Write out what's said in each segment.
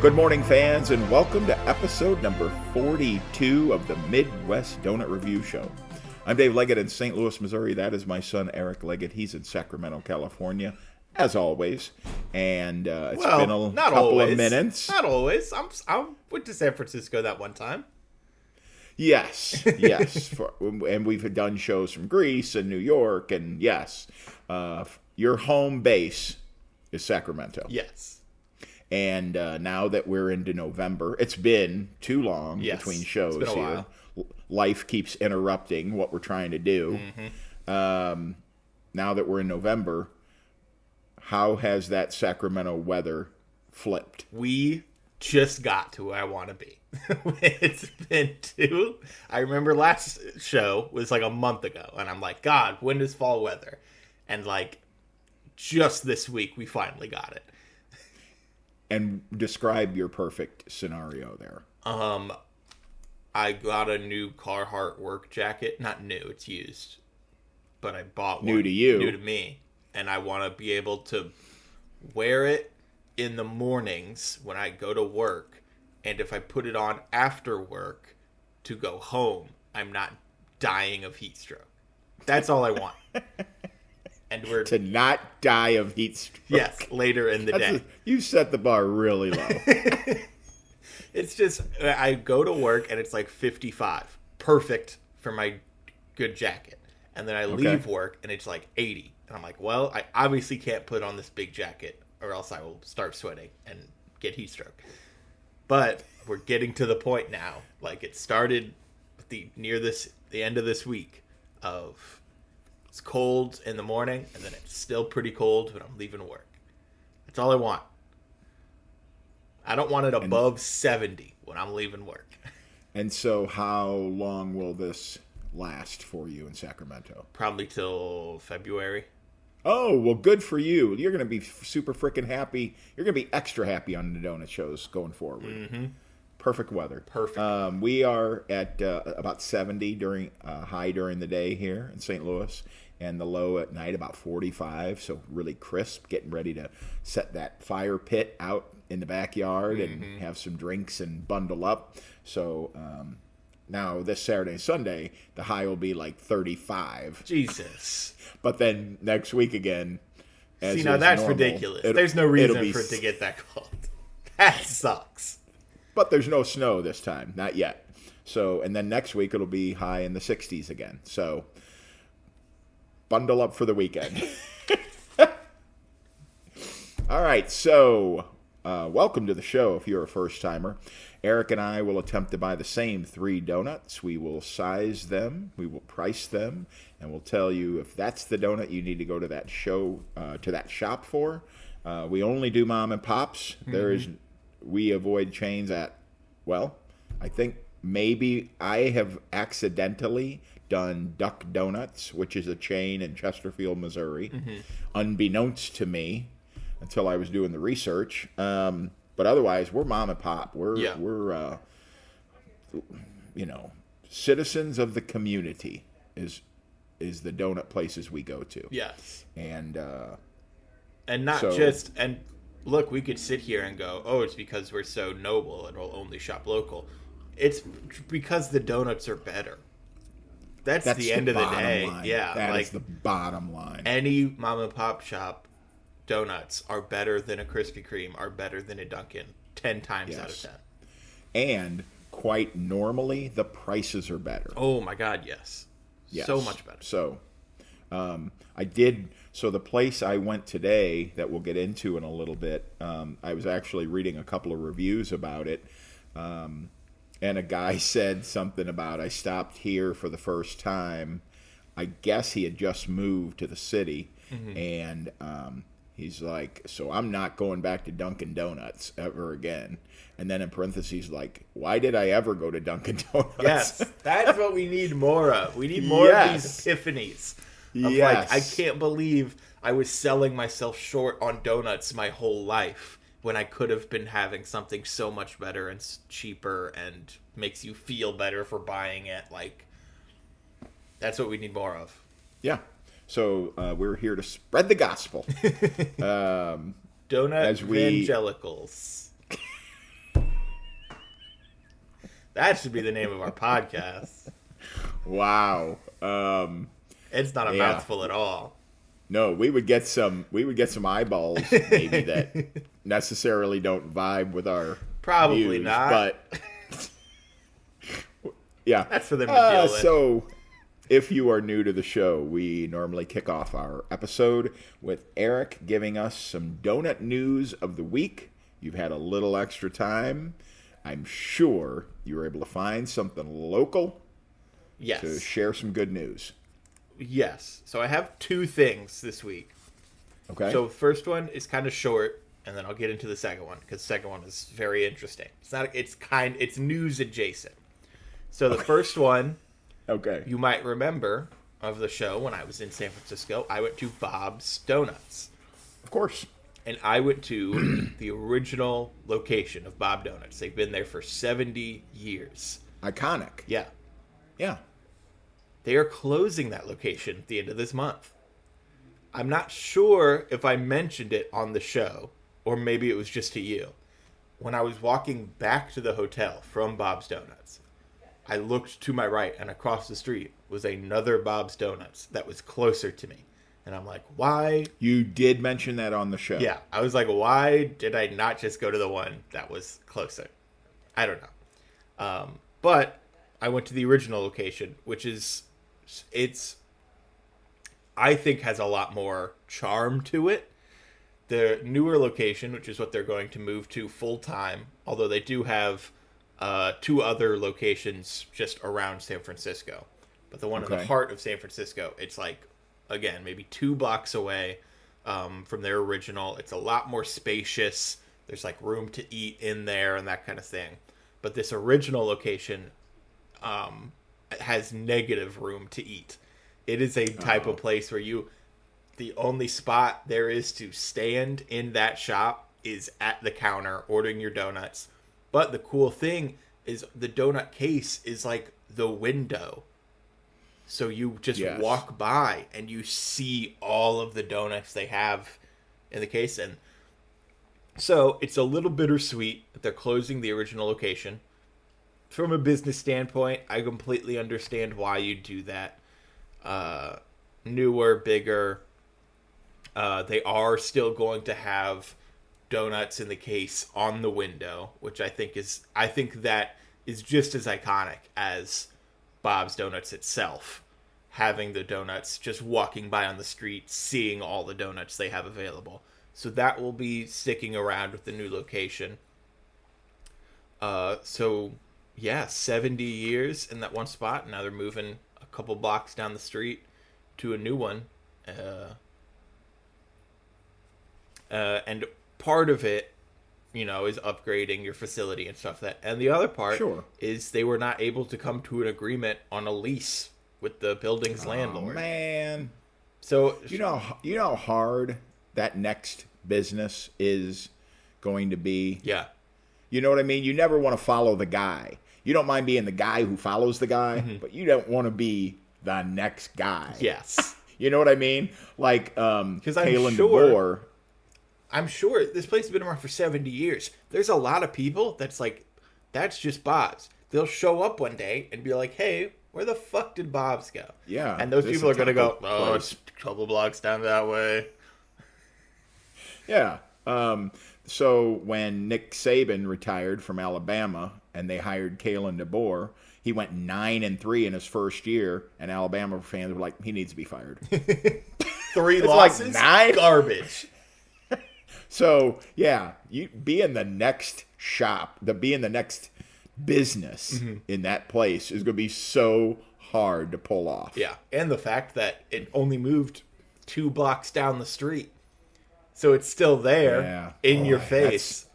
Good morning, fans, and welcome to episode number 42 of the Midwest Donut Review Show. I'm Dave Leggett in St. Louis, Missouri. That is my son, Eric Leggett. He's in Sacramento, California, as always. And it's been a couple of minutes. Not always. I went to San Francisco that one time. Yes. And we've done shows from Greece and New York, and yes, your home base is Sacramento. Yes. And now that we're into November, it's been too long between shows it's been a here. while. Life keeps interrupting what we're trying to do. Mm-hmm. Now that we're in November, how has that Sacramento weather flipped? We just got to where I want to be. It's been I remember last show was like a month ago, and I'm like, God, when is fall weather? And like, just this week, we finally got it. And describe your perfect scenario there. I got a new Carhartt work jacket. Not new, it's used. But I bought one. New to you. New to me. And I want to be able to wear it in the mornings when I go to work. And if I put it on after work to go home, I'm not dying of heat stroke. That's all I want. And we're to not die of heat stroke. Yes, later in the day. You set the bar really low. It's just, I go to work and it's like 55. Perfect for my good jacket. And then I leave work and it's like 80. And I'm like, well, I obviously can't put on this big jacket or else I will start sweating and get heat stroke. But we're getting to the point now. Like, it started near the end of this week of it's cold in the morning, and then it's still pretty cold when I'm leaving work. That's all I want. I don't want it above 70 when I'm leaving work. And so how long will this last for you in Sacramento? Probably till February. Oh, well, good for you. You're going to be super freaking happy. You're going to be extra happy on the donut shows going forward. Mm-hmm. Perfect weather. Perfect. We are at about 70 high during the day here in St. Louis, and the low at night about 45, so really crisp, getting ready to set that fire pit out in the backyard and have some drinks and bundle up. So now this Saturday and Sunday, the high will be like 35. Jesus. But then next week again, see, now that's normal, ridiculous. There's no reason for it to get that cold. That sucks. But there's no snow this time, not yet. So, and then next week it'll be high in the 60s again. So, bundle up for the weekend. All right, so welcome to the show if you're a first-timer. Eric and I will attempt to buy the same 3 donuts. We will size them, we will price them, and we'll tell you if that's the donut you need to go to that shop for. We only do mom and pops. We avoid chains at, well, I think maybe I have accidentally done Duck Donuts, which is a chain in Chesterfield, Missouri, unbeknownst to me until I was doing the research. But otherwise, we're mom and pop. We're citizens of the community is the donut places we go to. Yes. And look, we could sit here and go, oh, it's because we're so noble and we'll only shop local. It's because the donuts are better. That's the end of the day. Line. Yeah. That is the bottom line. Any mom and pop shop donuts are better than a Krispy Kreme, are better than a Dunkin' 10 times out of 10. And quite normally, the prices are better. Oh, my God, yes. So much better. So, So the place I went today that we'll get into in a little bit, I was actually reading a couple of reviews about it, and a guy said something about, I stopped here for the first time. I guess he had just moved to the city, and he's like, so I'm not going back to Dunkin' Donuts ever again. And then in parentheses, like, why did I ever go to Dunkin' Donuts? Yes, that's what we need more of. We need more of these epiphanies. Like, I can't believe I was selling myself short on donuts my whole life when I could have been having something so much better and cheaper and makes you feel better for buying it. Like, that's what we need more of. Yeah. So we're here to spread the gospel. Donut evangelicals. That should be the name of our podcast. Wow. It's not a mouthful at all. No, we would get some eyeballs maybe that necessarily don't vibe with our Probably views, not. But yeah, that's for them to deal with. So, if you are new to the show, we normally kick off our episode with Eric giving us some donut news of the week. You've had a little extra time. I'm sure you were able to find something local. Yes. To share some good news. Yes. So I have two things this week. Okay. So the first one is kind of short, and then I'll get into the second one because the second one is very interesting. It's news adjacent. So the first one, okay, you might remember of the show when I was in San Francisco, I went to Bob's Donuts. Of course. And I went to the original location of Bob Donuts. They've been there for 70 years. Iconic. Yeah. Yeah. They are closing that location at the end of this month. I'm not sure if I mentioned it on the show, or maybe it was just to you. When I was walking back to the hotel from Bob's Donuts, I looked to my right, and across the street was another Bob's Donuts that was closer to me. And I'm like, why? You did mention that on the show. Yeah. I was like, why did I not just go to the one that was closer? I don't know. But I went to the original location, which is... I think has a lot more charm to it. The newer location, which is what they're going to move to full time, although they do have two other locations just around San Francisco. But the one in the heart of San Francisco, it's like, again, maybe 2 blocks away from their original. It's a lot more spacious. There's like room to eat in there and that kind of thing. But this original location has negative room to eat. It is a type of place where the only spot there is to stand in that shop is at the counter ordering your donuts. But the cool thing is the donut case is like the window. So you just walk by and you see all of the donuts they have in the case. And so it's a little bittersweet that they're closing the original location. From a business standpoint, I completely understand why you do that. Newer, bigger. They are still going to have donuts in the case on the window, which I think that is just as iconic as Bob's Donuts itself. Having the donuts, just walking by on the street, seeing all the donuts they have available. So that will be sticking around with the new location. Yeah, 70 years in that one spot. Now they're moving a couple blocks down the street to a new one. And part of it, is upgrading your facility and stuff and the other part is they were not able to come to an agreement on a lease with the building's landlord. Man. So you know how hard that next business is going to be? Yeah. You know what I mean? You never want to follow the guy. You don't mind being the guy who follows the guy, but you don't want to be the next guy. Yes. You know what I mean? Like, because I'm sure this place has been around for 70 years. There's a lot of people that's just Bob's. They'll show up one day and be like, hey, where the fuck did Bob's go? Yeah. And those people are going to go, it's a couple blocks down that way. Yeah. So when Nick Saban retired from Alabama and they hired Kalen DeBoer, he went 9-3 in his first year, and Alabama fans were like, he needs to be fired. 3 losses? Like 9? Garbage. So, yeah, you be in the next shop, be in the next business in that place is going to be so hard to pull off. Yeah, and the fact that it only moved 2 blocks down the street. So it's still there in your face.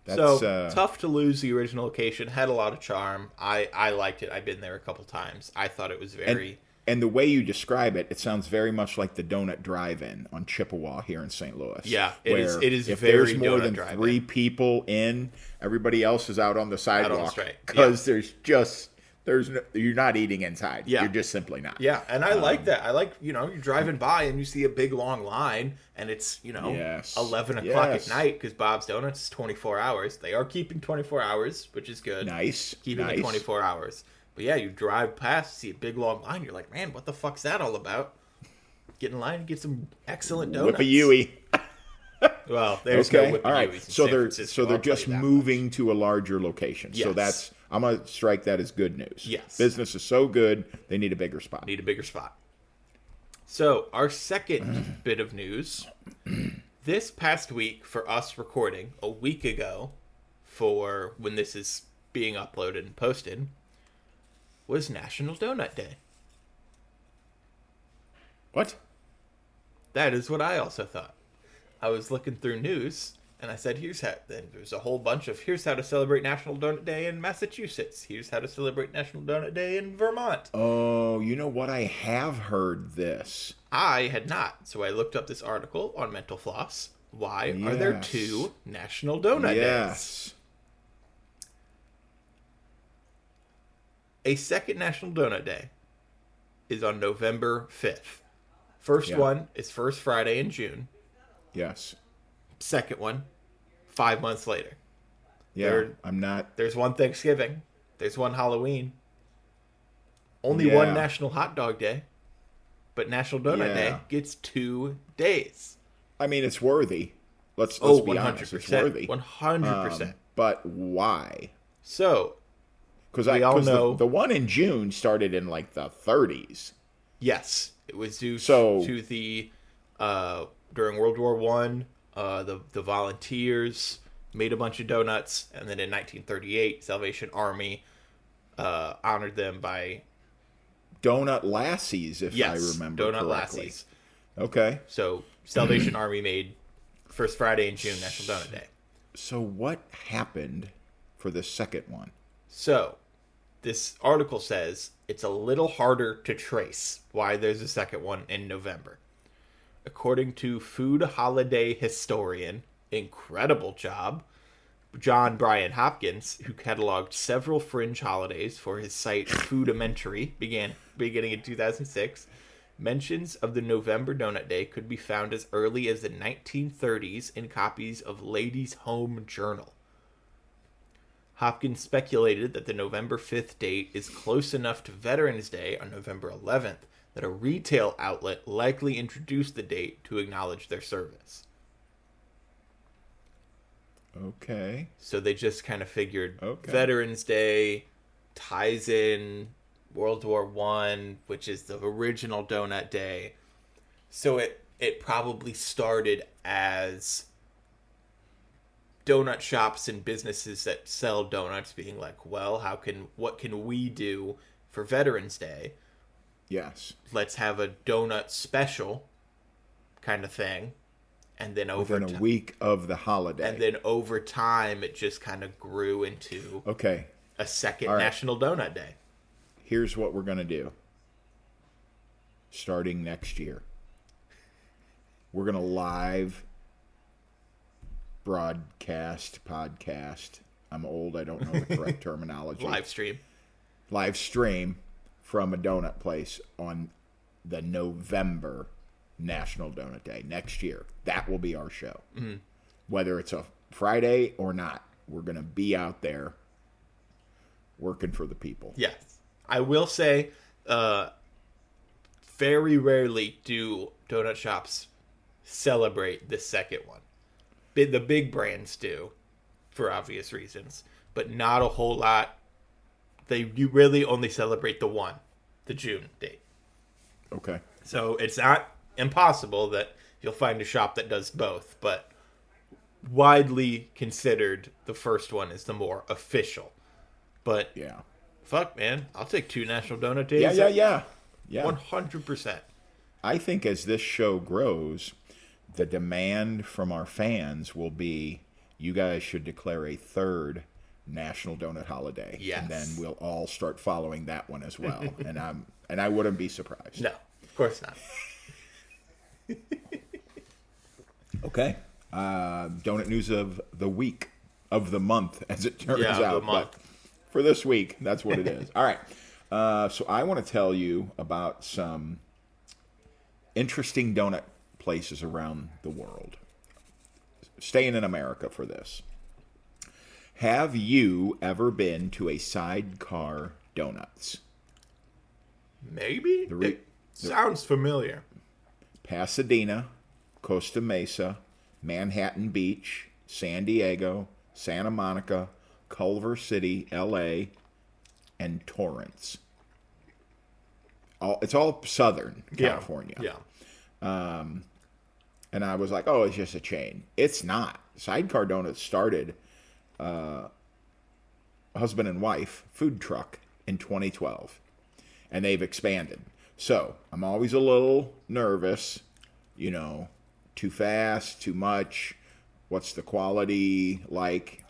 That's tough to lose the original location. Had a lot of charm. I liked it. I've been there a couple times. I thought it was very... And the way you describe it, it sounds very much like the Donut Drive-In on Chippewa here in St. Louis. Yeah, it is if very there's more than Drive-In. 3 people in, everybody else is out on the sidewalk. Out on the street. Because there's just You're not eating inside. Yeah. You're just simply not. Yeah, and I like that. I like, you're driving by and you see a big long line, and it's, Yes. 11 o'clock Yes. at night, because Bob's Donuts is 24 hours. They are keeping 24 hours, which is good. Nice. Keeping nice. it 24 hours. But yeah, you drive past, see a big long line, you're like, man, what the fuck's that all about? Get in line and get some excellent donuts. Whippy-Yui. Well, there's Okay. no Whippy All right. Yuis in So San they're Francisco, so they're I'll tell just you that moving to a larger location. So Yes. I'm gonna strike that as good news. Yes. Business is so good they need a bigger spot. Need a bigger spot. So, our second bit of news. This past week, for us recording, a week ago, for when this is being uploaded and posted, was National Donut Day. What? That is what I also thought. I was looking through news, and I said, then there's a whole bunch of, here's how to celebrate National Donut Day in Massachusetts. Here's how to celebrate National Donut Day in Vermont. Oh, you know what? I have heard this. I had not, so I looked up this article on Mental Floss. Why are there Yes. 2 National Donut Days? Yes. A second National Donut Day is on November 5th. First Yeah. one is first Friday in June. Yes. Second one, 5 months later. Yeah. They're- I'm not. There's one Thanksgiving. There's one Halloween. Only Yeah. one National Hot Dog Day. But National Donut Yeah. Day gets 2 days. I mean, it's worthy. Let's be 100%. honest. It's worthy. 100%. But why? So, Because We all know- the one in June started in like the 30s. yes, it was due So- to the during World War One. The volunteers made a bunch of donuts, and then in 1938, Salvation Army honored them by Donut Lassies, if I remember donut correctly. lassies. Okay. So Salvation Army made first Friday in June National Donut Day. So what happened for the second one? So this article says it's a little harder to trace why there's a second one in November. According to food holiday historian, incredible job, John Brian Hopkins, who cataloged several fringe holidays for his site Foodamentary beginning in 2006, mentions of the November Donut Day could be found as early as the 1930s in copies of Ladies' Home Journal. Hopkins speculated that the November 5th date is close enough to Veterans Day on November 11th that a retail outlet likely introduced the date to acknowledge their service. Okay. So they just kind of figured Okay. Veterans Day ties in World War One, which is the original Donut Day. So it probably started as donut shops and businesses that sell donuts being like, well, what can we do for Veterans Day? Yes. Let's have a donut special kind of thing. And then Within a week of the holiday. And then over time, it just kind of grew into Okay. a second All right. National Donut Day. Here's what we're going to do. Starting next year, we're going to live podcast. I'm old. I don't know the correct terminology. Live stream from a donut place on the November National Donut Day next year. That will be our show. Mm-hmm. Whether it's a Friday or not, we're going to be out there working for the people. Yes. I will say, very rarely do donut shops celebrate the second one. The big brands do, for obvious reasons, but not a whole lot. You really only celebrate the June date. Okay. So it's not impossible that you'll find a shop that does both, but widely considered the first one is the more official. But yeah, fuck, man, I'll take 2 National Donut Days. Yeah. 100%. I think as this show grows, the demand from our fans will be, you guys should declare a third National Donut Holiday. Yes. And then we'll all start following that one as well. and I wouldn't be surprised. No, of course not. Okay. Donut news of the week, of the month, as it turns out. The month. But For this week, that's what it is. All right. So I want to tell you about some interesting donut places around the world. Staying in America for this. Have you ever been to a Sidecar Donuts? Maybe? It sounds familiar. Pasadena, Costa Mesa, Manhattan Beach, San Diego, Santa Monica, Culver City, LA, and Torrance. It's all Southern California. Yeah. And I was like, oh, it's just a chain. It's not. Sidecar Donuts started husband and wife food truck in 2012. And they've expanded. So I'm always a little nervous, too fast, too much. What's the quality like?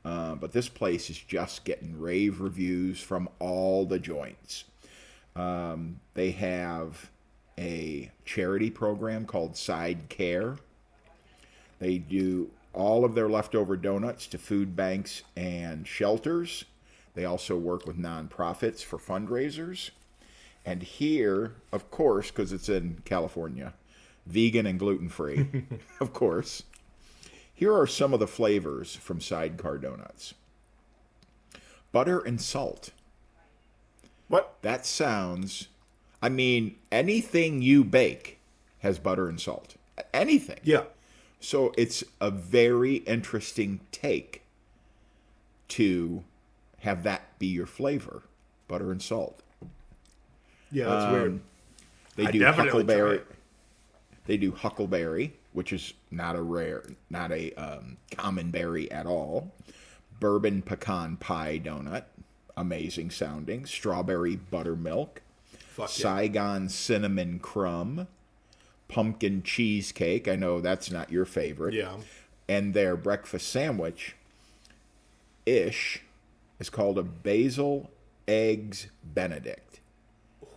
But this place is just getting rave reviews from all the joints. They have a charity program called Side Care. They do all of their leftover donuts to food banks and shelters. They also work with nonprofits for fundraisers. And here, of course, because it's in California, vegan and gluten-free, of course. Here are some of the flavors from Sidecar Donuts. Butter and salt. What? That sounds... anything you bake has butter and salt. Anything. Yeah. So it's a very interesting take to have that be your flavor. Butter and salt. Yeah, that's weird. They do huckleberry. They do huckleberry, which is not a common berry at all. Bourbon pecan pie donut, amazing sounding. Strawberry buttermilk. Saigon cinnamon crumb. Pumpkin cheesecake. I know that's not your favorite. Yeah. And their breakfast sandwich is called a basil eggs Benedict.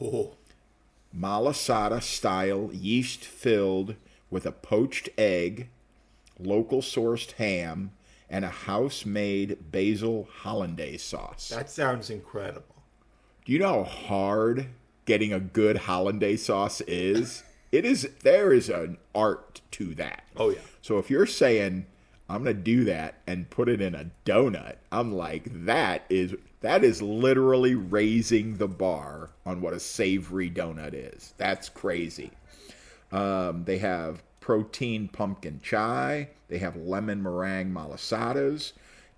Oh. Malasada style, yeast filled with a poached egg, local sourced ham, and a house made basil hollandaise sauce. That sounds incredible. Do you know how hard getting a good hollandaise sauce is? There is an art to that. Oh, yeah. So if you're saying, I'm going to do that and put it in a donut, I'm like, that is literally raising the bar on what a savory donut is. That's crazy. They have protein pumpkin chai. They have lemon meringue malasadas.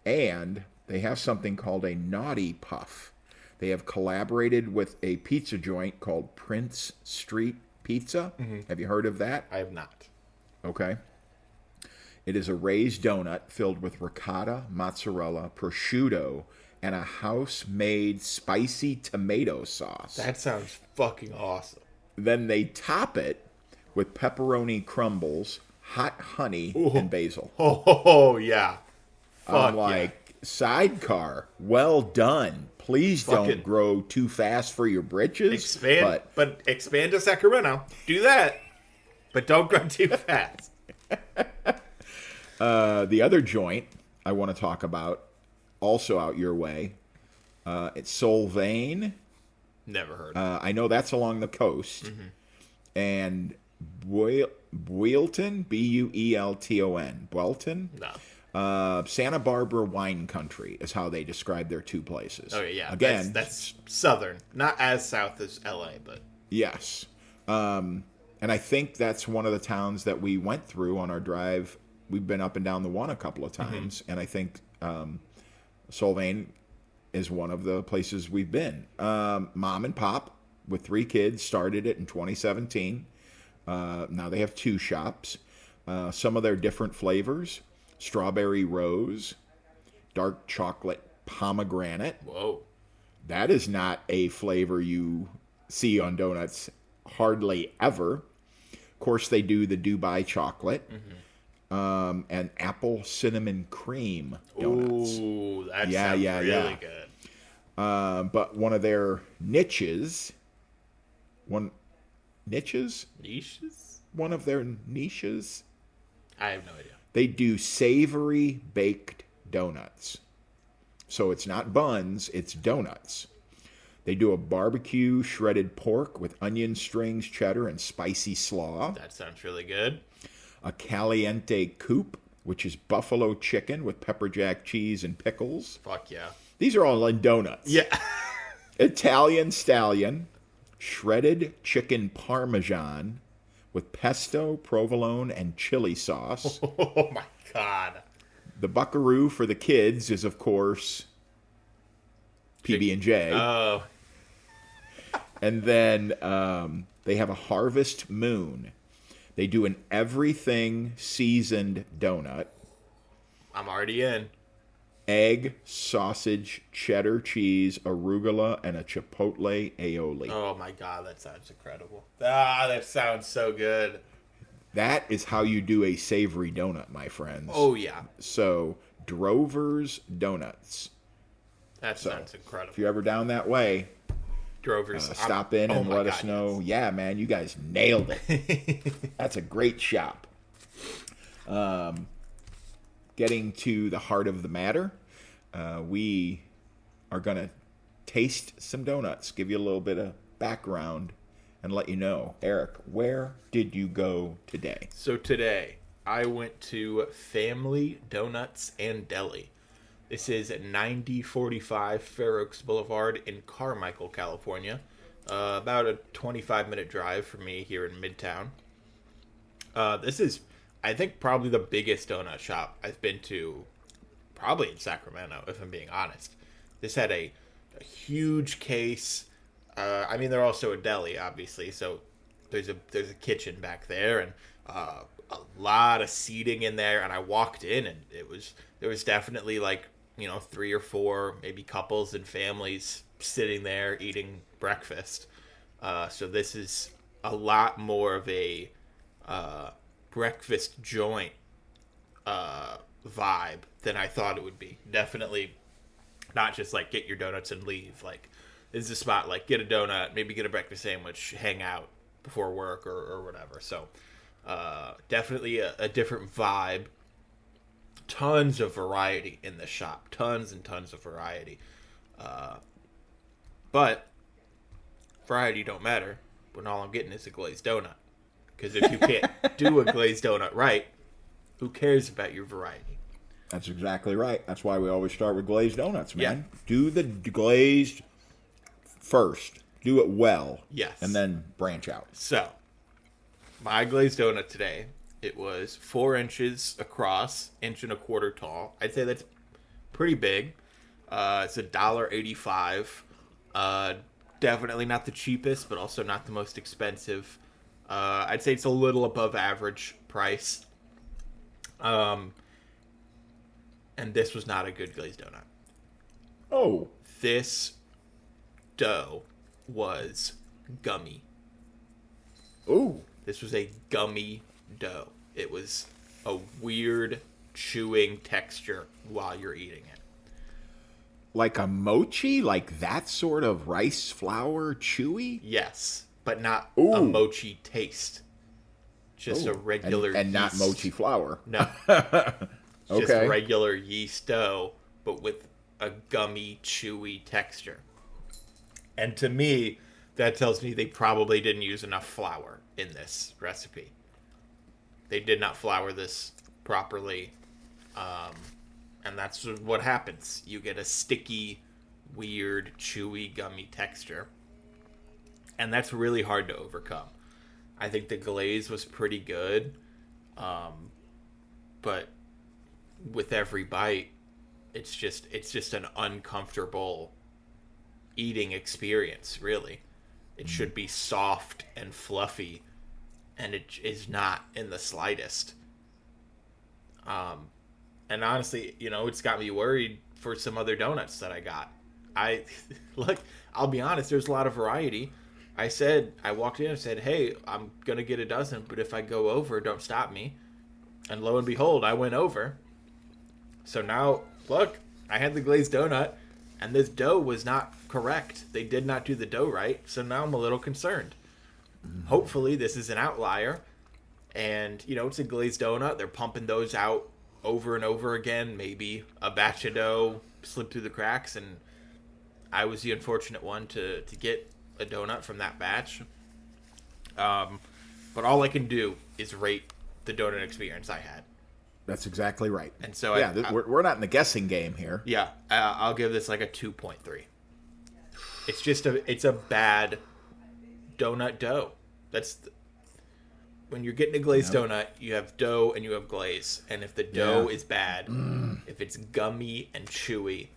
And they have something called a naughty puff. They have collaborated with a pizza joint called Prince Street Pizza. Mm-hmm. Have you heard of that? I have not. Okay. It is a raised donut filled with ricotta, mozzarella, prosciutto, and a house-made spicy tomato sauce. That sounds fucking awesome. Then they top it with pepperoni crumbles, hot honey, and basil. Oh, yeah. I'm like, Sidecar, well done. Please don't grow too fast for your britches. But expand to Sacramento. Do that. But don't grow too fast. The other joint I want to talk about, also out your way, it's Solvane. Never heard. I know that's along the coast. Mm-hmm. And Buelton, Buelton. Buelton? No. Santa Barbara Wine Country is how they describe their two places. Okay, yeah. Again, that's southern. Not as south as LA, but... Yes. And I think that's one of the towns that we went through on our drive. We've been up and down the one a couple of times, and I think Solvane is one of the places we've been. Mom and Pop, with 3 kids, started it in 2017. Now they have 2 shops. Some of their different flavors: strawberry rose, dark chocolate pomegranate. Whoa. That is not a flavor you see on donuts hardly ever. Of course, they do the Dubai chocolate. Mm-hmm. And apple cinnamon cream donuts. Ooh, that sounds really good. But one of their niches? One of their niches? I have no idea. They do savory baked donuts. So it's not buns, it's donuts. They do a barbecue shredded pork with onion strings, cheddar, and spicy slaw. That sounds really good. A caliente coupe, which is buffalo chicken with pepper jack cheese and pickles. Fuck yeah. These are all in donuts. Yeah. Italian stallion, shredded chicken parmesan with pesto, provolone, and chili sauce. Oh my God. The buckaroo for the kids is, of course, PB&J. Oh. And then they have a Harvest Moon. They do an everything seasoned donut. I'm already in. Egg, sausage, cheddar cheese, arugula, and a chipotle aioli. Oh my God, that sounds incredible. Ah, that sounds so good. That is how you do a savory donut, my friends. Oh yeah. So, Drover's Donuts. That sounds incredible. If you're ever down that way, Drover's. stop in and let us know. Yes. Yeah, man, you guys nailed it. That's a great shop. Getting to the heart of the matter, we are going to taste some donuts, give you a little bit of background, and let you know. Eric, where did you go today? So today, I went to Family Donuts and Deli. This is at 9045 Fair Oaks Boulevard in Carmichael, California. About a 25-minute drive from me here in Midtown. This is, I think, probably the biggest donut shop I've been to, probably in Sacramento, if I'm being honest. This had a huge case. I mean, they're also a deli, obviously, so there's a kitchen back there, and a lot of seating in there. And I walked in, and there was definitely like, 3 or 4 maybe couples and families sitting there eating breakfast. So this is a lot more of a breakfast joint vibe than I thought it would be. Definitely not just like get your donuts and leave. Like, this is a spot like get a donut, maybe get a breakfast sandwich, hang out before work or whatever. So definitely a different vibe. Tons of variety in the shop. Tons and tons of variety. But variety don't matter when all I'm getting is a glazed donut. Because if you can't do a glazed donut right, who cares about your variety? That's exactly right. That's why we always start with glazed donuts, man. Yeah. Do the glazed first. Do it well. Yes. And then branch out. So, my glazed donut today, it was 4 inches across, 1.25 inches tall. I'd say that's pretty big. It's $1.85. Definitely not the cheapest, but also not the most expensive. I'd say it's a little above average price. And this was not a good glazed donut. Oh. This dough was gummy. Ooh. This was a gummy dough. It was a weird chewing texture while you're eating it. Like a mochi? Like that sort of rice flour chewy? Yes, but not Ooh. a mochi taste. Just a regular and not yeast. mochi flour. No. Just Okay. regular yeast dough, but with a gummy, chewy texture. And to me, that tells me they probably didn't use enough flour in this recipe. They did not flour this properly. And that's what happens. You get a sticky, weird, chewy, gummy texture. And that's really hard to overcome. I think the glaze was pretty good. But with every bite, it's just an uncomfortable eating experience, really. It should be soft and fluffy, and it is not in the slightest. And honestly, it's got me worried for some other donuts that I got. Look, I'll be honest, there's a lot of variety. I walked in and said, hey, I'm going to get a dozen, but if I go over, don't stop me. And lo and behold, I went over. So now, look, I had the glazed donut, and this dough was not correct. They did not do the dough right, so now I'm a little concerned. Hopefully, this is an outlier, and, it's a glazed donut. They're pumping those out over and over again. Maybe a batch of dough slipped through the cracks, and I was the unfortunate one to get a donut from that batch. But all I can do is rate the donut experience I had. That's exactly right. And so we're not in the guessing game here. Yeah, I'll give this like a 2.3. It's a bad donut dough. When you're getting a glazed donut, you have dough and you have glaze. And if the dough is bad, if it's gummy and chewy,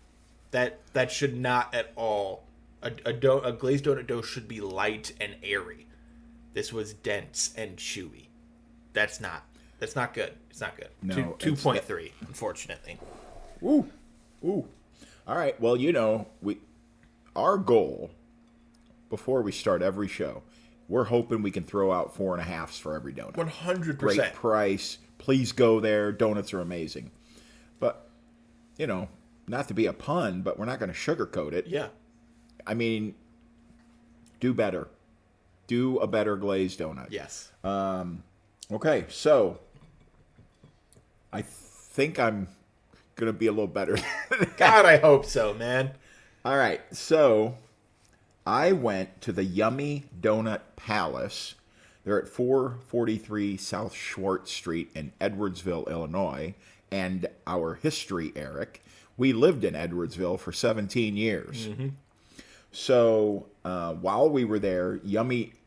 that should not at all. A glazed donut dough should be light and airy. This was dense and chewy. That's not good. It's not good. No, 2.3, unfortunately. Ooh. All right. Well, our goal before we start every show, we're hoping we can throw out 4.5s for every donut. 100%. Great price. Please go there. Donuts are amazing. But, not to be a pun, but we're not going to sugarcoat it. Yeah. I mean, do better. Do a better glazed donut. Yes. Okay, so I think I'm going to be a little better. God, I hope so, man. All right, so I went to the Yummy Donut Palace. They're at 443 South Schwartz Street in Edwardsville, Illinois. And our history, Eric, we lived in Edwardsville for 17 years. Mm-hmm. So while we were there,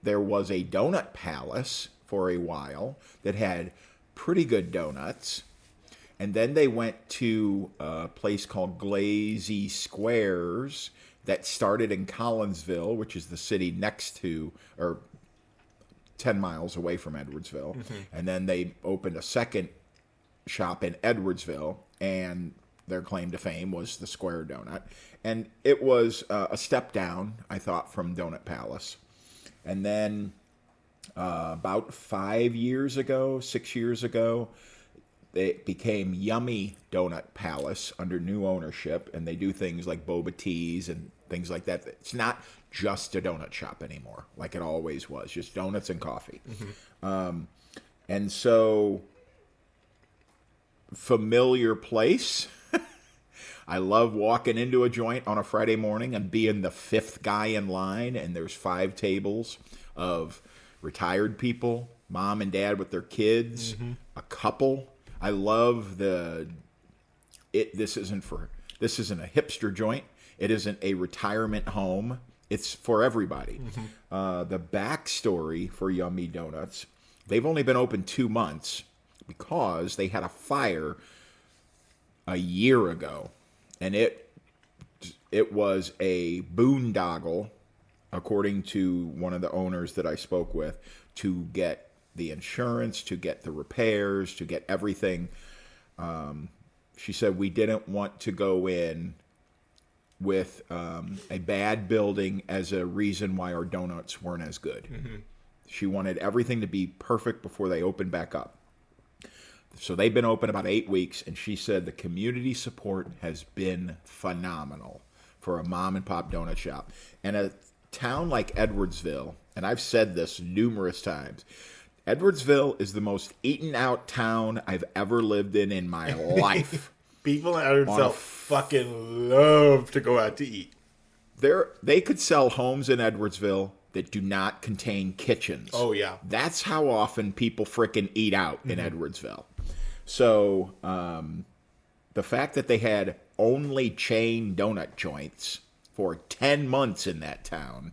there was a donut palace for a while that had pretty good donuts. And then they went to a place called Glazy Squares that started in Collinsville, which is the city next to, or 10 miles away from Edwardsville. Mm-hmm. And then they opened a second shop in Edwardsville, and their claim to fame was the Square Donut. And it was a step down, I thought, from Donut Palace. And then about 6 years ago, it became Yummy Donut Palace under new ownership, and they do things like boba teas and things like that. It's not just a donut shop anymore, like it always was, just donuts and coffee. Mm-hmm. And so, familiar place. I love walking into a joint on a Friday morning and being the fifth guy in line, and there's 5 tables of retired people, mom and dad with their kids, mm-hmm. a couple. I love this isn't a hipster joint. It isn't a retirement home. It's for everybody. Mm-hmm. The backstory for Yummy Donuts, they've only been open 2 months because they had a fire a year ago. And it was a boondoggle, according to one of the owners that I spoke with, to get the insurance, to get the repairs, to get everything. She said we didn't want to go in with a bad building as a reason why our donuts weren't as good. Mm-hmm. She wanted everything to be perfect before they opened back up. So they've been open about 8 weeks, and she said the community support has been phenomenal for a mom-and-pop donut shop. And a town like Edwardsville, and I've said this numerous times, Edwardsville is the most eaten-out town I've ever lived in my life. People in Edwardsville fucking love to go out to eat. They could sell homes in Edwardsville that do not contain kitchens. Oh, yeah. That's how often people frickin' eat out in Edwardsville. So the fact that they had only chain donut joints for 10 months in that town,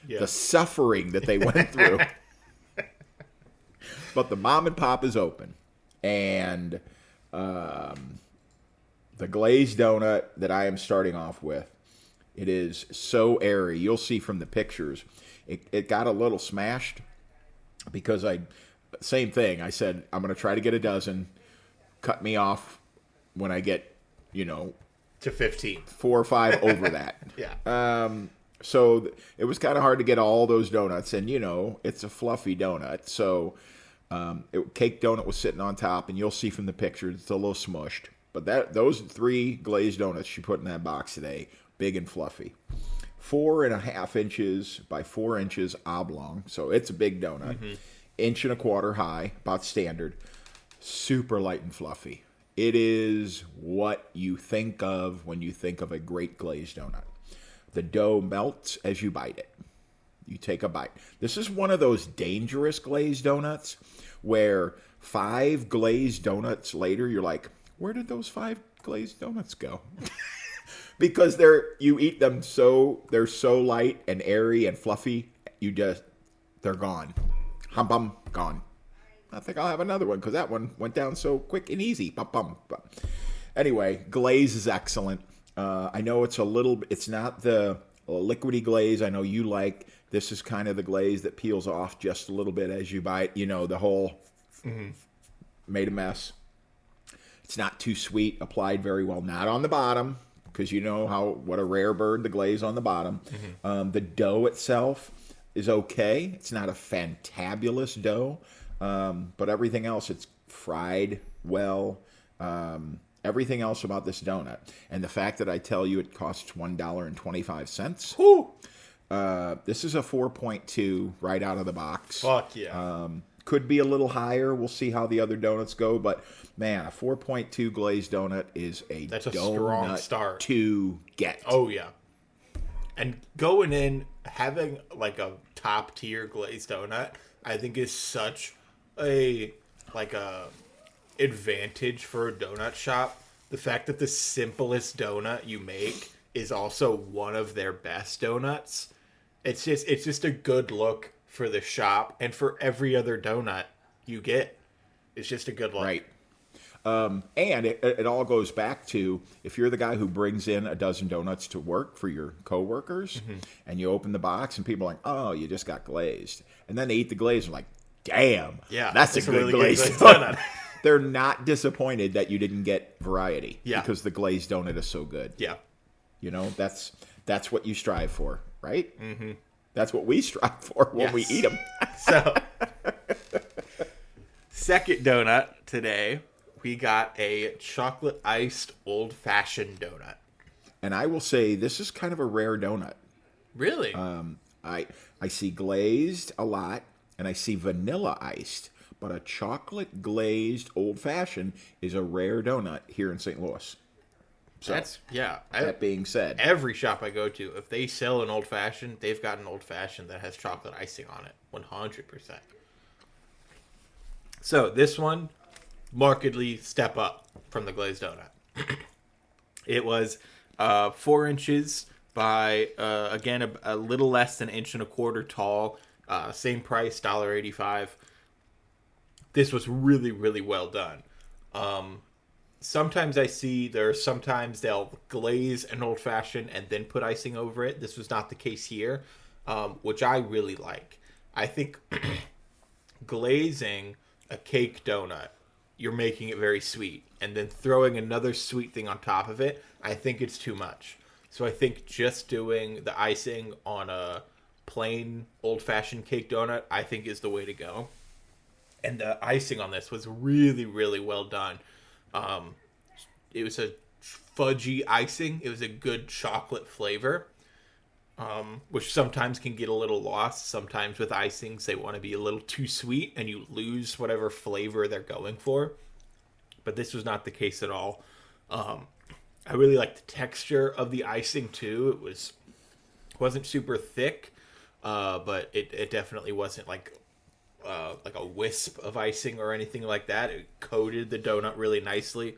the suffering that they went through. But the mom and pop is open. And the glazed donut that I am starting off with, it is so airy. You'll see from the pictures. It got a little smashed because same thing. I said, I'm going to try to get a dozen. Cut me off when I get, to 15. 4 or 5 over that. Yeah. So it was kind of hard to get all those donuts. And, it's a fluffy donut. So cake donut was sitting on top. And you'll see from the picture, it's a little smushed. But those 3 glazed donuts she put in that box today, big and fluffy. 4.5 inches by 4 inches oblong. So it's a big donut. Mm-hmm. 1.25 inches high, about standard. Super light and fluffy. It is what you think of when you think of a great glazed donut. The dough melts as you bite it. You take a bite. This is one of those dangerous glazed donuts where 5 glazed donuts later, you're like, where did those 5 glazed donuts go? Because you eat them they're so light and airy and fluffy, they're gone. Hum, gone. I think I'll have another one because that one went down so quick and easy. Bum. Anyway, glaze is excellent. I know it's not the liquidy glaze I know you like. This is kind of the glaze that peels off just a little bit as you bite. The whole made a mess. It's not too sweet, applied very well. Not on the bottom, because you know what a rare bird the glaze on the bottom. The dough itself is okay. It's not a fantabulous dough, but everything else, it's fried well. Everything else about this donut. And the fact that I tell you it costs $1.25. Whew. This is a 4.2 right out of the box. Fuck yeah. Could be a little higher. We'll see how the other donuts go. But, man, a 4.2 glazed donut is That's a donut strong start to get. Oh, yeah. And going in, having like a top tier glazed donut, I think is such a advantage for a donut shop. The fact that the simplest donut you make is also one of their best donuts. It's just a good look for the shop and for every other donut you get. It's just a good look. Right. And it all goes back to if you're the guy who brings in a dozen donuts to work for your coworkers, and you open the box and people are like, oh, you just got glazed. And then they eat the glaze and like, damn, yeah, that's a good really glazed good donut. They're not disappointed that you didn't get variety because the glazed donut is so good. Yeah. That's what you strive for, right? Mm-hmm. That's what we strive for when we eat them. So, second donut today, we got a chocolate iced old fashioned donut. And I will say this is kind of a rare donut. Really? I see glazed a lot, and I see vanilla iced, but a chocolate glazed old fashioned is a rare donut here in St. Louis. So, that being said, every shop I go to, if they sell an old fashioned, they've got an old fashioned that has chocolate icing on it, 100%. So this one, markedly step up from the glazed donut. It was 4 inches by again a little less than 1.25 inches tall. Same price, $1.85. This was really, really well done. Sometimes sometimes they'll glaze an old fashioned and then put icing over it. This was not the case here, which I really like. I think glazing a cake donut, you're making it very sweet, and then throwing another sweet thing on top of it, I think it's too much. So I think just doing the icing on a plain old fashioned cake donut, I think is the way to go. And the icing on this was really, really well done. It was a fudgy icing. It was a good chocolate flavor, which sometimes can get a little lost. Sometimes with icings, they want to be a little too sweet and you lose whatever flavor they're going for. But this was not the case at all. I really liked the texture of the icing too. Wasn't super thick, but it definitely wasn't like a wisp of icing or anything like that. It coated the donut really nicely.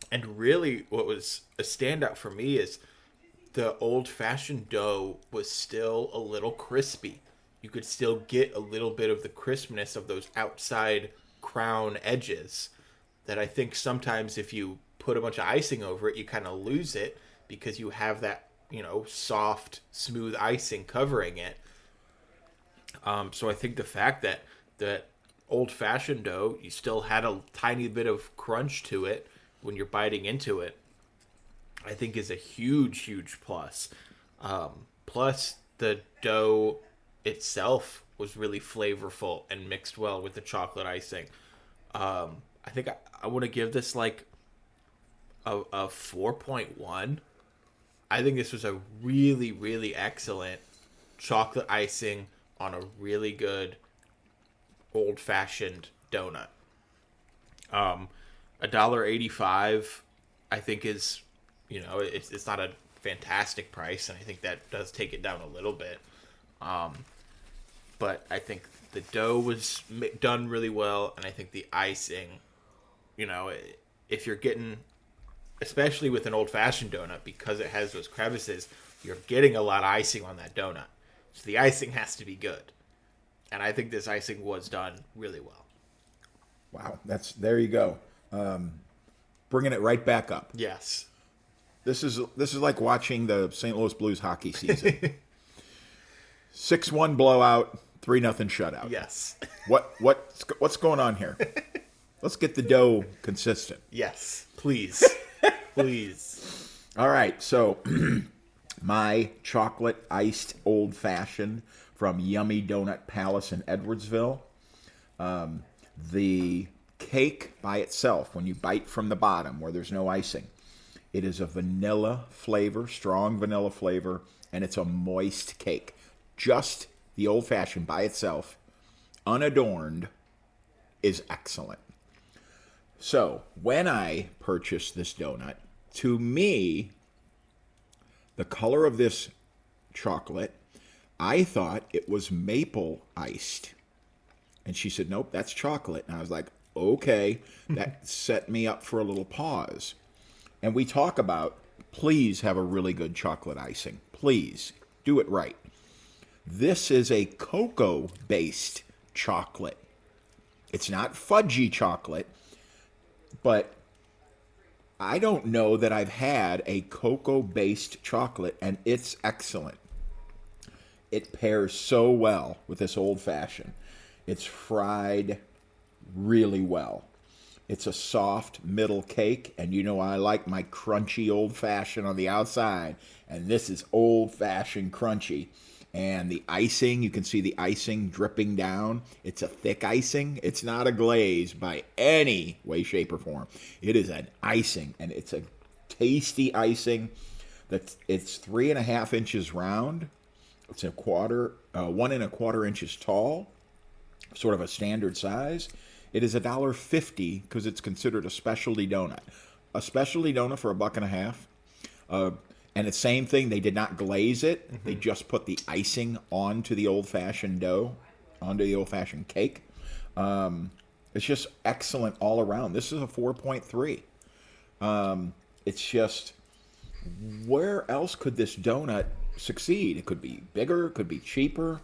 And really what was a standout for me is the old-fashioned dough was still a little crispy. You could still get a little bit of the crispness of those outside crown edges that I think sometimes if you put a bunch of icing over it, you kind of lose it because you have that, soft, smooth icing covering it. So I think the fact that old-fashioned dough, you still had a tiny bit of crunch to it when you're biting into it, I think is a huge, huge plus. Plus, the dough itself was really flavorful and mixed well with the chocolate icing. I think I want to give this like a 4.1. I think this was a really, really excellent chocolate icing on a really good old-fashioned donut. $1.85, I think is, it's not a fantastic price, and I think that does take it down a little bit. But I think the dough was done really well, and I think the icing, if you're getting, especially with an old-fashioned donut, because it has those crevices, you're getting a lot of icing on that donut. So the icing has to be good. And I think this icing was done really well. Wow, there you go. Bringing it right back up. Yes. This is like watching the St. Louis Blues hockey season. 6-1 blowout, 3-0 shutout. Yes. What's going on here? Let's get the dough consistent. Yes, please. Please. All right, so my chocolate iced old fashioned from Yummy Donut Palace in Edwardsville. The cake by itself, when you bite from the bottom where there's no icing, it is a vanilla flavor, strong vanilla flavor, and it's a moist cake. Just the old fashioned by itself, unadorned, is excellent. So when I purchased this donut, to me, the color of this chocolate, I thought it was maple iced. And she said, nope, that's chocolate. And I was like, okay, that set me up for a little pause. And we talk about, please have a really good chocolate icing. Please, do it right. This is a cocoa-based chocolate. It's not fudgy chocolate, but I don't know that I've had a cocoa-based chocolate, and it's excellent. It pairs so well with this old-fashioned. It's fried really well. It's a soft middle cake, and I like my crunchy old-fashioned on the outside, and this is old-fashioned crunchy. And the icing, you can see the icing dripping down. It's a thick icing. It's not a glaze by any way, shape, or form. It is an icing, and it's a tasty icing. It's 3.5 inches round. It's 1.25 inches tall, sort of a standard size. It is $1.50 because it's considered a specialty donut. A specialty donut for $1.50. And the same thing, they did not glaze it. Mm-hmm. They just put the icing onto the old-fashioned dough, onto the old-fashioned cake. It's just excellent all around. This is a 4.3. It's just, where else could this donut succeed? It could be bigger, it could be cheaper.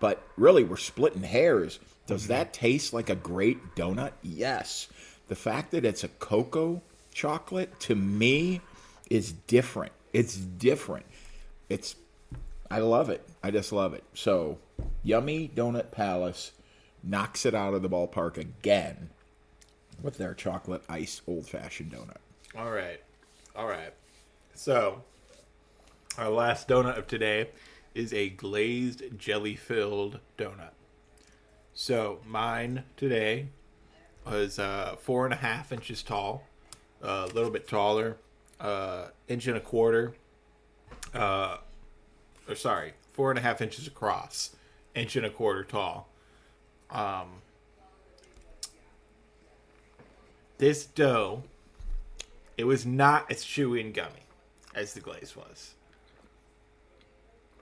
But really, we're splitting hairs. Does that taste like a great donut? Yes. The fact that it's a cocoa chocolate, to me, is different. It's different. I love it. I just love it. So, Yummy Donut Palace knocks it out of the ballpark again with their chocolate iced old-fashioned donut. All right. So, our last donut of today is a glazed jelly-filled donut. So, mine today was 4.5 inches tall, a little bit taller. 1.25 inches, 4.5 inches across, 1.25 inches tall. This dough, it was not as chewy and gummy as the glaze was,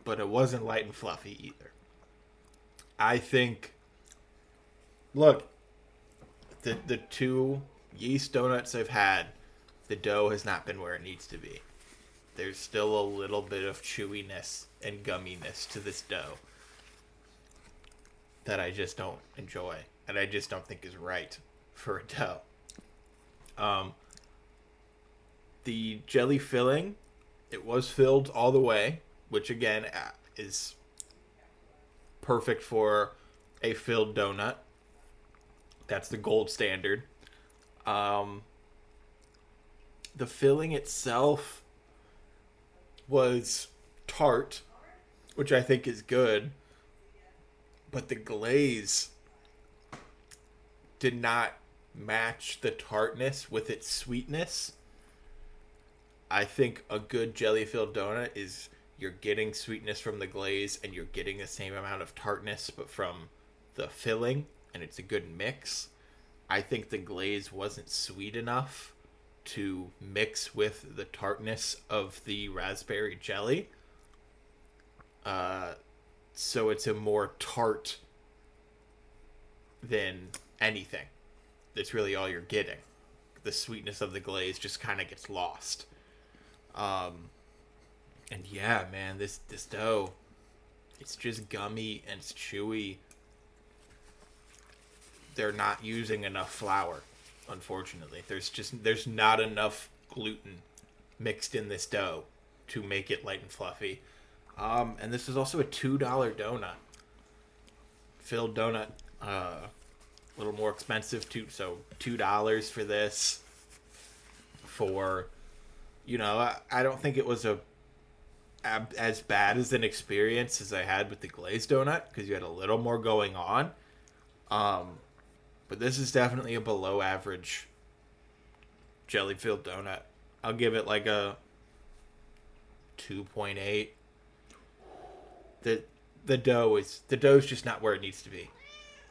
but it wasn't light and fluffy either. I think, look, the two yeast donuts I've had, the dough has not been where it needs to be. There's still a little bit of chewiness and gumminess to this dough that I just don't enjoy, and I just don't think is right for a dough. The jelly filling, it was filled all the way, which again is perfect for a filled donut. That's the gold standard. The filling itself was tart, which I think is good, but the glaze did not match the tartness with its sweetness. I think a good jelly-filled donut is you're getting sweetness from the glaze and you're getting the same amount of tartness but from the filling, and it's a good mix. I think the glaze wasn't sweet enough to mix with the tartness of the raspberry jelly. So it's a more tart than anything. That's really all you're getting. The sweetness of the glaze just kind of gets lost. And yeah, man, this dough, it's just gummy and it's chewy. They're not using enough flour, unfortunately. There's not enough gluten mixed in this dough to make it light and fluffy. And this is also a $2 donut. Filled donut, a little more expensive too, so $2 for this. For, I don't think it was as bad as an experience as I had with the glazed donut, because you had a little more going on. But this is definitely a below average jelly filled donut. I'll give it like a 2.8. The dough's just not where it needs to be.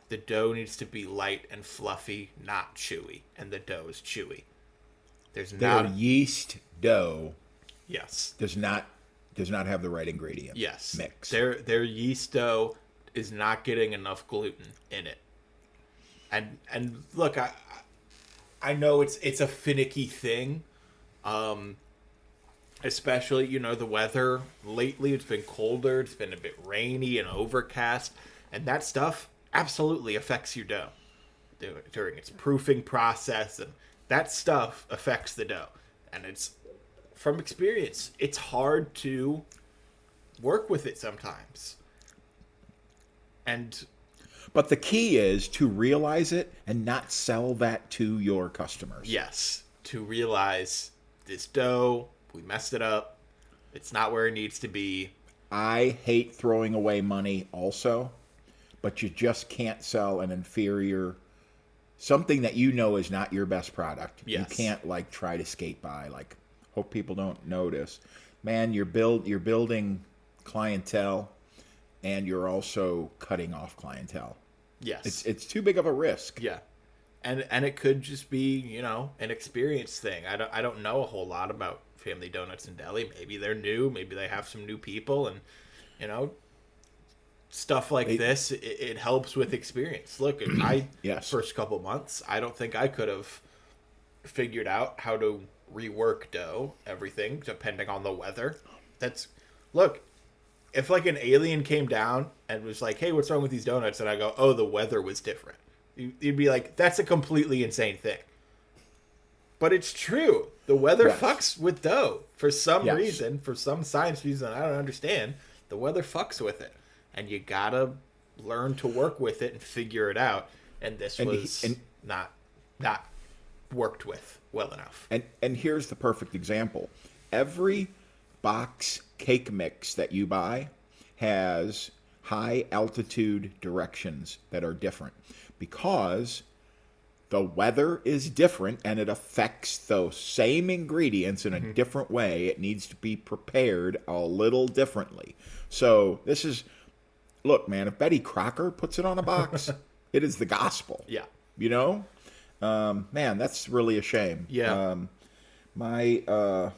The dough needs to be light and fluffy, not chewy, and the dough is chewy. Their yeast dough, yes, does not have the right ingredient. Yes, mix. Their yeast dough is not getting enough gluten in it. And look, I know it's a finicky thing, especially the weather lately. It's been colder. It's been a bit rainy and overcast, and that stuff absolutely affects your dough during its proofing process, and that stuff affects the dough. And it's, from experience, it's hard to work with it sometimes. But the key is to realize it and not sell that to your customers. Yes, to realize this dough, we messed it up. It's not where it needs to be. I hate throwing away money also, but you just can't sell an inferior, something that is not your best product. Yes. You can't try to skate by, hope people don't notice. Man, you're building clientele, and you're also cutting off clientele. Yes. It's too big of a risk. Yeah. And it could just be, an experience thing. I don't know a whole lot about Family Donuts and Deli. Maybe they're new, maybe they have some new people, and stuff like this, it helps with experience. Look, yes. First couple months, I don't think I could have figured out how to rework dough, everything, depending on the weather. Look, if an alien came down and was like, hey, what's wrong with these donuts? And I go, oh, the weather was different. You'd be like, that's a completely insane thing. But it's true. The weather fucks with dough. For some reason, for some science reason I don't understand, the weather fucks with it. And you gotta learn to work with it and figure it out. And this was not worked with well enough. And here's the perfect example. Every box cake mix that you buy has high altitude directions that are different because the weather is different and it affects those same ingredients in a different way. It needs to be prepared a little differently. So this is, look, man, if Betty Crocker puts it on a box, it is the gospel. Yeah. Man, that's really a shame. Yeah. My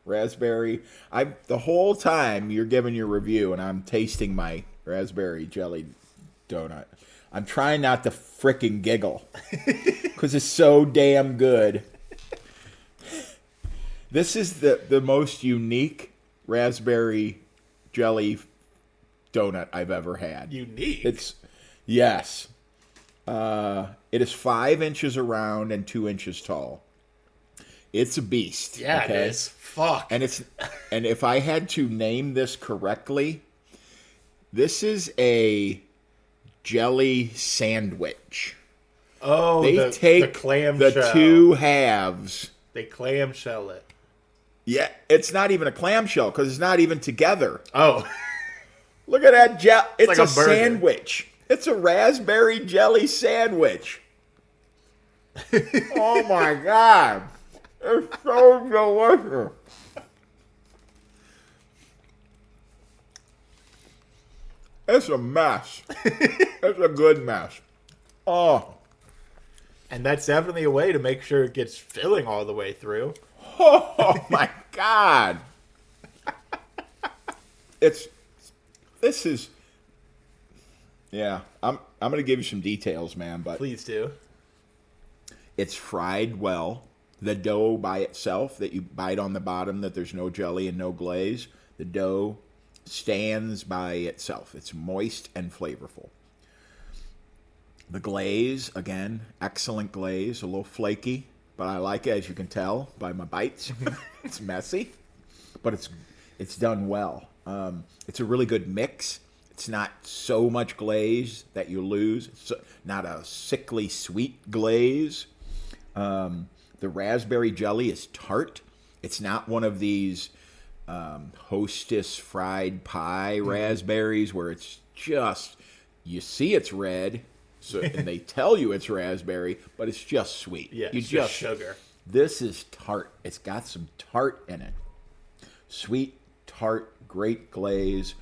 raspberry, the whole time you're giving your review and I'm tasting my raspberry jelly donut, I'm trying not to frickin' giggle because it's so damn good. This is the most unique raspberry jelly donut I've ever had. Unique? Yes. It is 5 inches around and 2 inches tall. It's a beast. Yeah, okay? It is. Fuck. And if I had to name this correctly, this is a jelly sandwich. Oh, they take the clam the shell. two halves. They clamshell it. Yeah, it's not even a clamshell because it's not even together. Oh. Look at that gel. It's like a a burger. sandwich. It's a raspberry jelly sandwich. Oh my God. It's so delicious. It's a mess. It's a good mess. Oh. And that's definitely a way to make sure it gets filling all the way through. Oh my God. Yeah, I'm going to give you some details, man, but Please do. it's fried well. The dough by itself, that you bite on the bottom, that there's no jelly and no glaze, the dough stands by itself. It's moist and flavorful. The glaze, again, excellent glaze, a little flaky, but I like it, as you can tell by my bites. It's messy, but it's done well. It's a really good mix. It's not so much glaze that you lose. It's not a sickly sweet glaze. The raspberry jelly is tart. It's not one of these Hostess fried pie raspberries where it's just, you see it's red, and they tell you it's raspberry, but it's just sweet. Yeah, it's just sugar. This is tart. It's got some tart in it. Sweet, tart, great glaze.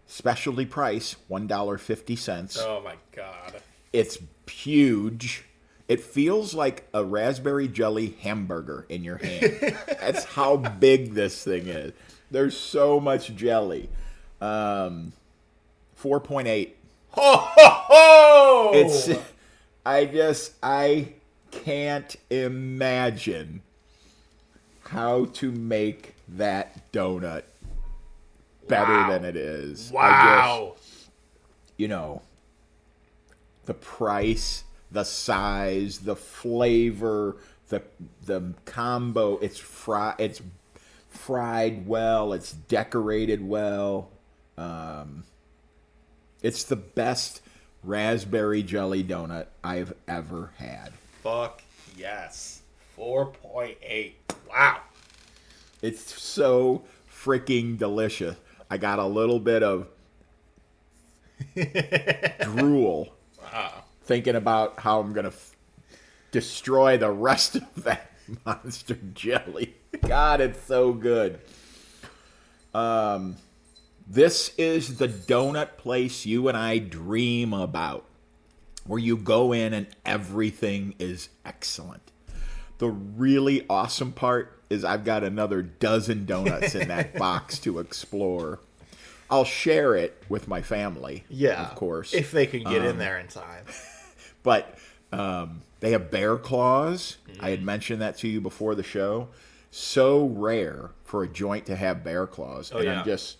Specialty price, $1.50. Oh my God. It's huge. It feels like a raspberry jelly hamburger in your hand. That's how big this thing is. There's so much jelly. 4.8. Ho ho ho! I can't imagine how to make that donut better than it is. Wow. The price, the size, the flavor, the combo. It's fried well. It's decorated well. It's the best raspberry jelly donut I've ever had. Fuck yes. 4.8. Wow. It's so freaking delicious. I got a little bit of drool thinking about how I'm going to destroy the rest of that monster jelly. God, it's so good. This is the donut place you and I dream about, where you go in and everything is excellent. The really awesome part is I've got another dozen donuts in that box to explore. I'll share it with my family, of course. If they can get in there in time. But they have bear claws. I had mentioned that to you before the show. So rare for a joint to have bear claws. I'm just,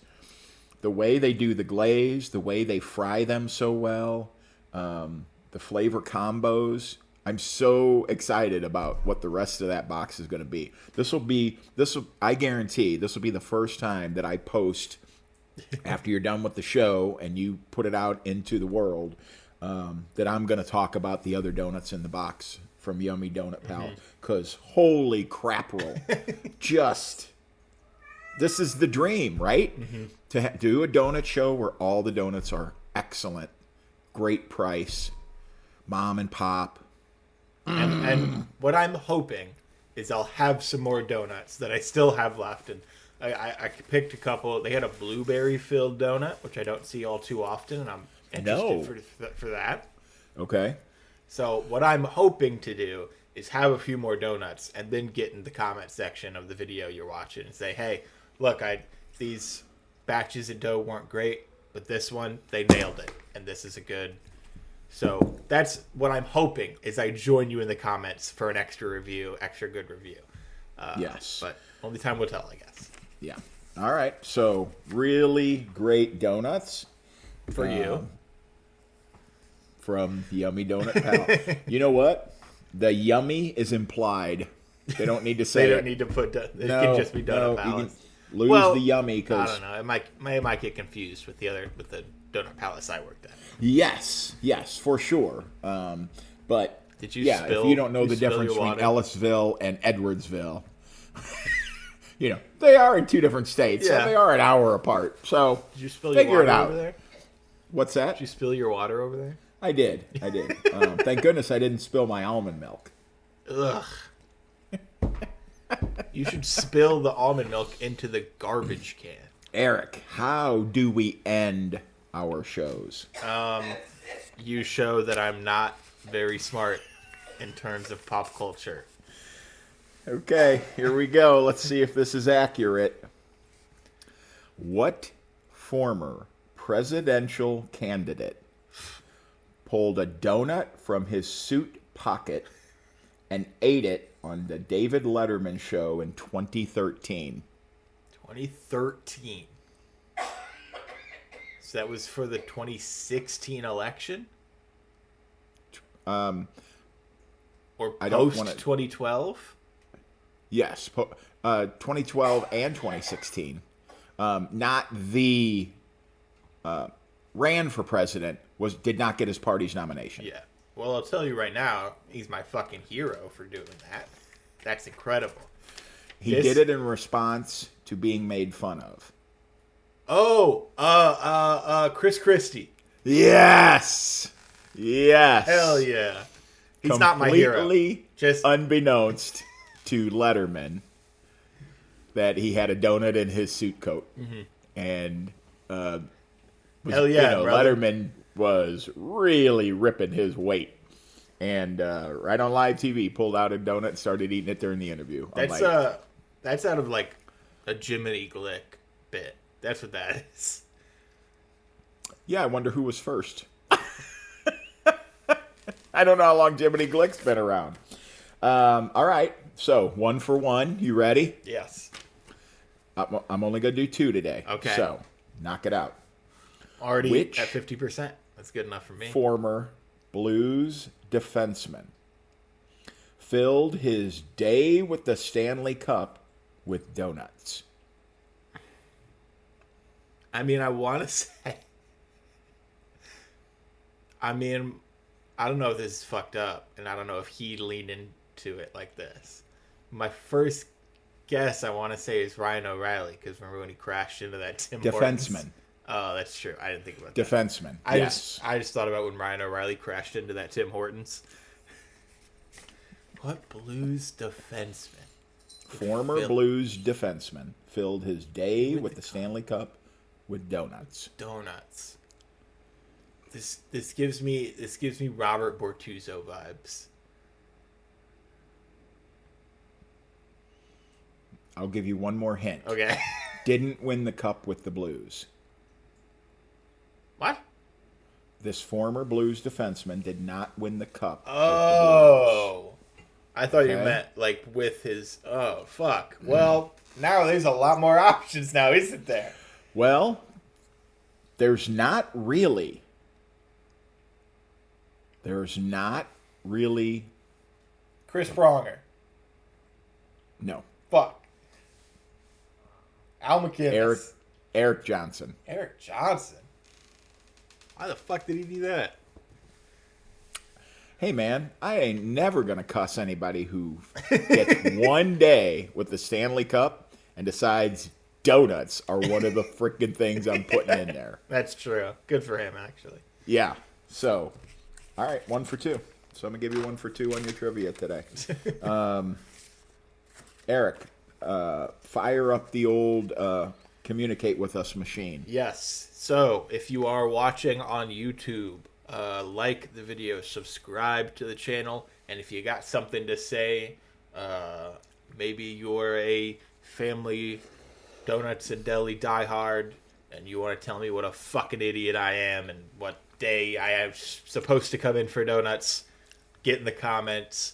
the way they do the glaze, the way they fry them so well, the flavor combos. I'm so excited about what the rest of that box is going to be. I guarantee this will be the first time that I post after you're done with the show and you put it out into the world, that I'm going to talk about the other donuts in the box from Yummy Donut Pal. Because holy crap roll. This is the dream, right? To do a donut show where all the donuts are excellent, great price, mom and pop. And what I'm hoping is I'll have some more donuts that I still have left. And I picked a couple. They had a blueberry-filled donut, which I don't see all too often, and I'm interested for that. Okay. So what I'm hoping to do is have a few more donuts and then get in the comment section of the video you're watching and say, hey, look, these batches of dough weren't great, but this one, they nailed it, and this is a good... So that's what I'm hoping, is I join you in the comments for an extra good review. Yes. But only time will tell, I guess. Yeah. All right. So really great donuts. For you. From Yummy Donut Pal. You know what? The yummy is implied. They don't need to say They don't need to put... It can just be Donut Palace. Lose the yummy because... I don't know. It might get confused with the Donut Palace I worked at. Yes, for sure. But did you if you don't know the difference between water? Ellisville and Edwardsville, they are in two different states. Yeah. So they are an hour apart. So did you spill your water over there? What's that? Did you spill your water over there? I did. Thank goodness I didn't spill my almond milk. Ugh. You should spill the almond milk into the garbage can. Eric, how do we end our shows? You show that I'm not very smart in terms of pop culture. Okay, here we go. Let's see if this is accurate. What former presidential candidate pulled a donut from his suit pocket and ate it on the David Letterman show in 2013? 2013. So that was for the 2016 election? Or post 2012? Yes, 2012 and 2016. Not the ran for president, did not get his party's nomination. Yeah. Well, I'll tell you right now, he's my fucking hero for doing that. That's incredible. He did it in response to being made fun of. Oh, Chris Christie. Yes. Yes. Hell yeah. He's not my hero. Completely unbeknownst to Letterman that he had a donut in his suit coat. Mm-hmm. And hell yeah, Letterman was really ripping his weight. And right on live TV, pulled out a donut and started eating it during the interview. That's out of like a Jiminy Glick bit. That's what that is. Yeah, I wonder who was first. I don't know how long Jiminy Glick's been around. All right, so 1 for 1. You ready? Yes. I'm only going to do 2 today. Okay. So, knock it out. Already at 50%. That's good enough for me. Former Blues defenseman filled his day with the Stanley Cup with donuts. I mean, I want to say... I mean, I don't know if this is fucked up, and I don't know if he leaned into it like this. My first guess, I want to say, is Ryan O'Reilly, because remember when he crashed into that Tim Hortons? Defenseman. Oh, that's true. I didn't think about that. Defenseman. I Yes. just thought about when Ryan O'Reilly crashed into that Tim Hortons. What Blues defenseman? Former Blues defenseman filled his day with the Stanley Cup with donuts. Donuts. This gives me Robert Bortuzzo vibes. I'll give you one more hint. Okay. Didn't win the cup with the Blues. What? This former Blues defenseman did not win the cup. Oh. I thought you meant like with his... Oh, fuck. Well, now there's a lot more options now, isn't there? Well, there's not really. There's not really. Chris Pronger. No. Fuck. Al McInnes. Eric Johnson. Eric Johnson? Why the fuck did he do that? Hey, man, I ain't never going to cuss anybody who gets one day with the Stanley Cup and decides donuts are one of the freaking things I'm putting in there. That's true. Good for him, actually. Yeah. So, all right, 1 for 2. So I'm going to give you 1 for 2 on your trivia today. Eric, fire up the old communicate with us machine. Yes. So if you are watching on YouTube, like the video, subscribe to the channel, and if you got something to say, maybe you're a family donuts and deli diehard, and you want to tell me what a fucking idiot I am and what day I am supposed to come in for donuts, get in the comments.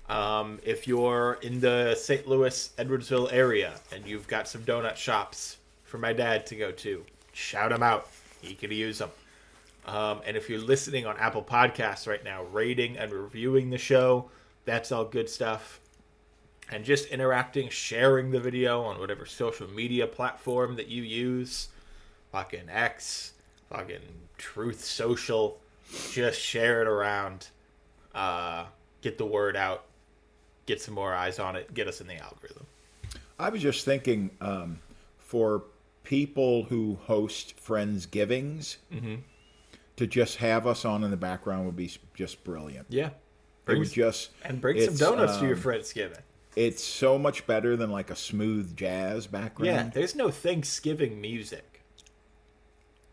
If you're in the St. Louis, Edwardsville area and you've got some donut shops for my dad to go to, shout them out. He could use them. And if you're listening on Apple Podcasts right now, rating and reviewing the show, that's all good stuff. And just interacting, sharing the video on whatever social media platform that you use. Fucking X, fucking Truth Social. Just share it around. Get the word out. Get some more eyes on it. Get us in the algorithm. I was just thinking, for people who host Friendsgivings, to just have us on in the background would be just brilliant. Yeah. It would just... And bring some donuts to your Friendsgiving. It's so much better than like a smooth jazz background. Yeah, there's no Thanksgiving music.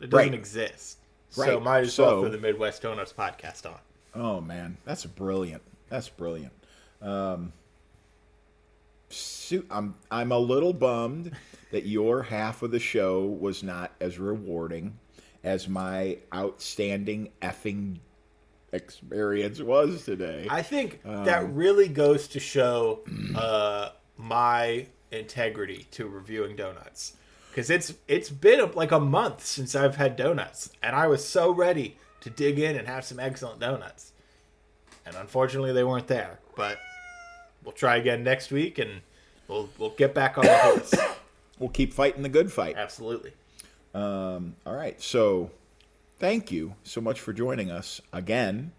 It doesn't exist. So might as well throw the Midwest Donuts podcast on. Oh, man. That's brilliant. That's brilliant. I'm a little bummed that your half of the show was not as rewarding as my outstanding effing experience was today. I think that really goes to show my integrity to reviewing donuts, because it's been like a month since I've had donuts, and I was so ready to dig in and have some excellent donuts, and unfortunately they weren't there. But we'll try again next week, and we'll get back on the horse. We'll keep fighting the good fight. Absolutely. All right. So thank you so much for joining us again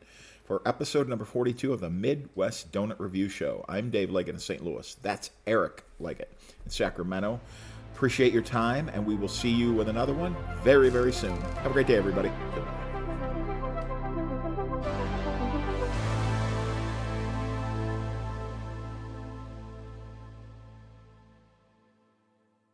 for episode number 42 of the Midwest Donut Review Show. I'm Dave Leggett in St. Louis. That's Eric Leggett in Sacramento. Appreciate your time, and we will see you with another one very, very soon. Have a great day, everybody. Goodbye.